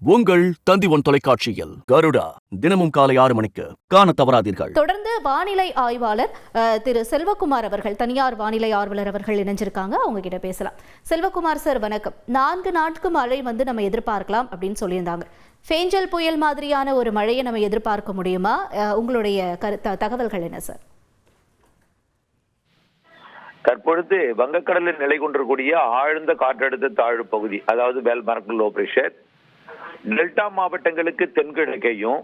உங்கள் தந்தி ஒன் தொலைக்காட்சியில் கருடா தினமும் காலை 6 மணிக்கு காண தவறாதீர்கள். தொடர்ந்து வானிலை ஆய்வாளர் திரு செல்வகுமார் அவர்கள், தனியார் வானிலை ஆர்வலர் அவர்கள் இணைஞ்சிருக்காங்க. அவங்க கிட்ட பேசலாம். செல்வகுமார் சார் வணக்கம். 4 நாட்களுக்கு மழை நம்ம எதிர்பார்க்கலாம் அப்படின்னு சொல்லியிருந்தாங்க. ஃபேஞ்சல் புயல் மாதிரியான ஒரு மழையை நம்ம எதிர்பார்க்க முடியுமா? உங்களுடைய தகவல்கள் என்ன சார்? தற்பொழுது வங்கக்கடலில் நிலை கொண்டிருக்கூடிய ஆழ்ந்த காற்றழுத்த தாழ்வு பகுதி, அதாவது வேல்மார்க் லோ பிரஷர், டெல்டா மாவட்டங்களுக்கு தென்கிழக்கையும்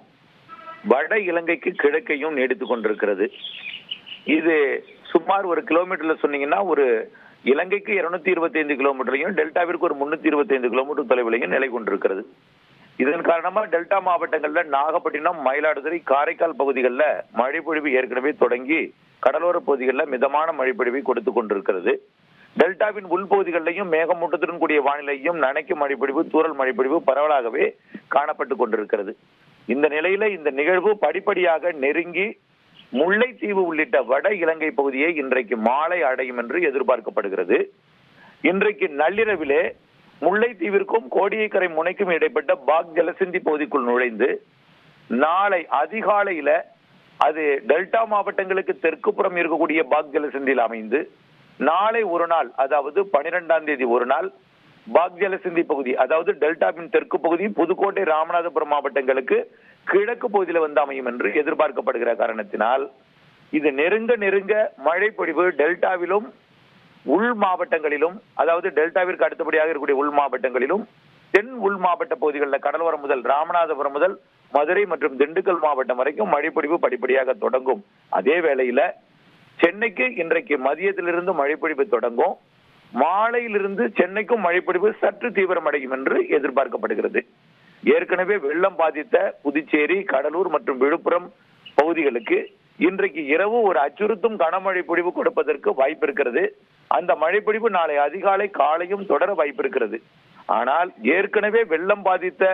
வட இலங்கைக்கு கிழக்கையும் நீடித்துக் கொண்டிருக்கிறது. இது சுமார் ஒரு கிலோமீட்டர்ல சொன்னீங்கன்னா ஒரு இலங்கைக்கு 225 கிலோமீட்டரையும் டெல்டாவிற்கு ஒரு 325 கிலோமீட்டர் தொலைவிலையும் நிலை கொண்டிருக்கிறது. இதன் காரணமா டெல்டா மாவட்டங்கள்ல நாகப்பட்டினம், மயிலாடுதுறை, காரைக்கால் பகுதிகளில் மழைப்பொழிவு ஏற்கனவே தொடங்கி கடலோர பகுதிகளில் மிதமான மழைப்பொழிவை கொடுத்து கொண்டிருக்கிறது. டெல்டாவின் உள்பகுதிகளிலையும் மேகமூட்டத்துடன் கூடிய வானிலையும் நனைக்கும் மழைப்பொழிவு, தூறல் மழைப்பொழிவு பரவலாகவே காணப்பட்டு கொண்டிருக்கிறது. இந்த நிலையில இந்த நிகழ்வு படிப்படியாக நெருங்கி முல்லைத்தீவு உள்ளிட்ட வட இலங்கை பகுதியை இன்றைக்கு மாலை அடையும் என்று எதிர்பார்க்கப்படுகிறது. இன்றைக்கு நள்ளிரவிலே முல்லைத்தீவிற்கும் கோடியக்கரை முனைக்கும் இடைப்பட்ட பாக் ஜலசந்தி பகுதிக்குள் நுழைந்து நாளை அதிகாலையில அது டெல்டா மாவட்டங்களுக்கு தெற்கு புறம் இருக்கக்கூடிய பாக் ஜலசந்தியில் அமைந்து நாளை ஒரு நாள், அதாவது 12ஆம் தேதி ஒரு நாள் பாக் ஜலசந்தி பகுதி, அதாவது டெல்டாவின் தெற்கு பகுதி புதுக்கோட்டை, ராமநாதபுரம் மாவட்டங்களுக்கு கிழக்கு பகுதியில் வந்து அமையும் என்று எதிர்பார்க்கப்படுகிற காரணத்தினால் இது நெருங்க மழை பொழிவு டெல்டாவிலும் உள் மாவட்டங்களிலும், அதாவது டெல்டாவிற்கு அடுத்தபடியாக இருக்கக்கூடிய உள் மாவட்டங்களிலும் தென் உள் மாவட்ட பகுதிகளில் கடலோரம் முதல் ராமநாதபுரம் முதல் மதுரை மற்றும் திண்டுக்கல் மாவட்டம் வரைக்கும் மழைப்பொழிவு படிப்படியாக தொடங்கும். அதே வேளையில சென்னைக்கு இன்றைக்கு மதியத்திலிருந்து மழைப்பொழிவு தொடங்கும். மாலையிலிருந்து சென்னைக்கும் மழைப்பொழிவு சற்று தீவிரமடையும் என்று எதிர்பார்க்கப்படுகிறது. ஏற்கனவே வெள்ளம் பாதித்த புதுச்சேரி, கடலூர் மற்றும் விழுப்புரம் பகுதிகளுக்கு இன்றைக்கு இரவு ஒரு அச்சுறுத்தும் கனமழை பொழிவு கொடுப்பதற்கு வாய்ப்பு இருக்கிறது. அந்த மழைப்பொழிவு நாளை அதிகாலை காலையும் தொடர வாய்ப்பு இருக்கிறது. ஆனால் ஏற்கனவே வெள்ளம் பாதித்த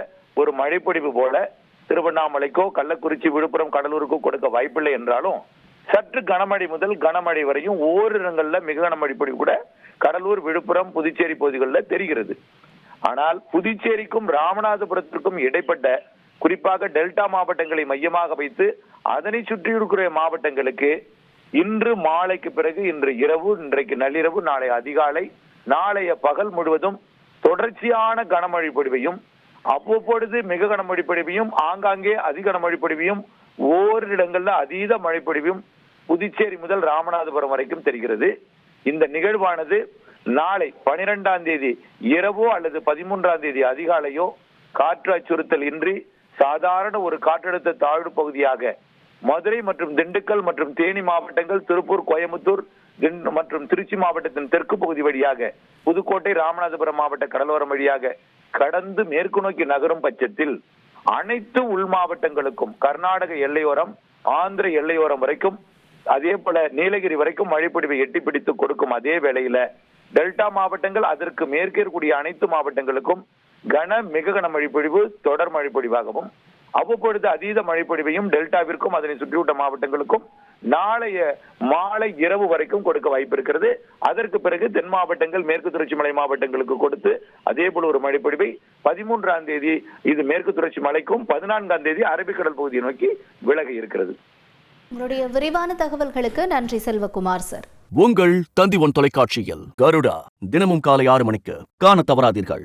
ஒரு மழைப்பொழிவு போல திருவண்ணாமலைக்கோ, கள்ளக்குறிச்சி, விழுப்புரம், கடலூருக்கோ கொடுக்க வாய்ப்பில்லை என்றாலும் சற்று கனமழை முதல் கனமழை வரையும் ஓரிடங்கள்ல மிக கனமழை பொழிவு கூட கடலூர், விழுப்புரம், புதுச்சேரி பகுதிகளில் தெரிகிறது. ஆனால் புதுச்சேரிக்கும் ராமநாதபுரத்திற்கும் இடைப்பட்ட, குறிப்பாக டெல்டா மாவட்டங்களை மையமாக வைத்து அதனை சுற்றியிருக்கிற மாவட்டங்களுக்கு இன்று மாலைக்கு பிறகு, இன்று இரவு, இன்றைக்கு நள்ளிரவு, நாளை அதிகாலை, நாளைய பகல் முழுவதும் தொடர்ச்சியான கனமழை பொழிவையும் அவ்வப்பொழுது மிக கனமழை பொழிவையும் ஆங்காங்கே அதிக கனமழை பொழிவையும் ஓரிடங்கள்ல அதீத மழைப்பொழிவும் புதுச்சேரி முதல் ராமநாதபுரம் வரைக்கும் தெரிகிறது. இந்த நிகழ்வானது நாளை 12ஆம் தேதி இரவோ அல்லது 13ஆம் தேதி அதிகாலையோ காற்று அச்சுறுத்தல் இன்றி சாதாரண ஒரு காற்றழுத்த தாழ்வு பகுதியாக மதுரை மற்றும் திண்டுக்கல் மற்றும் தேனி மாவட்டங்கள், திருப்பூர், கோயம்புத்தூர் மற்றும் திருச்சி மாவட்டத்தின் தெற்கு பகுதி வழியாக புதுக்கோட்டை, ராமநாதபுரம் மாவட்ட கடலோரம் வழியாக கடந்து மேற்கு நோக்கி நகரும் பட்சத்தில் அனைத்து உள் மாவட்டங்களுக்கும், கர்நாடக எல்லையோரம், ஆந்திர எல்லையோரம் வரைக்கும், அதே போல நீலகிரி வரைக்கும் மழைப்பொழிவை எட்டி பிடித்து கொடுக்கும். அதே வேளையில டெல்டா மாவட்டங்கள், அதற்கு மேற்கே இருக்கக்கூடிய அனைத்து மாவட்டங்களுக்கும் மிக கன மழைப்பொழிவு தொடர் மழைப்பொழிவாகவும் அவ்வப்பொழுது அதீத மழைப்பொழிவையும் டெல்டாவிற்கும் அதனை சுற்றியுள்ள மாவட்டங்களுக்கும் நாளைய மாலை இரவு வரைக்கும் கொடுக்க வாய்ப்பு இருக்கிறது. அதற்கு பிறகு தென் மாவட்டங்கள், மேற்கு தொடர்ச்சி மலை மாவட்டங்களுக்கு கொடுத்து அதே போல ஒரு மழைப்பொழிவை 13ஆம் தேதி இது மேற்கு தொடர்ச்சி மலைக்கும், 14ஆம் தேதி அரபிக்கடல் பகுதியை நோக்கி விலக இருக்கிறது. உங்களுடைய விரிவான தகவல்களுக்கு நன்றி செல்வகுமார் சார். உங்கள் தந்தி ஒன் தொலைக்காட்சியில் கருடா தினமும் காலை 6 மணிக்கு காண தவறாதீர்கள்.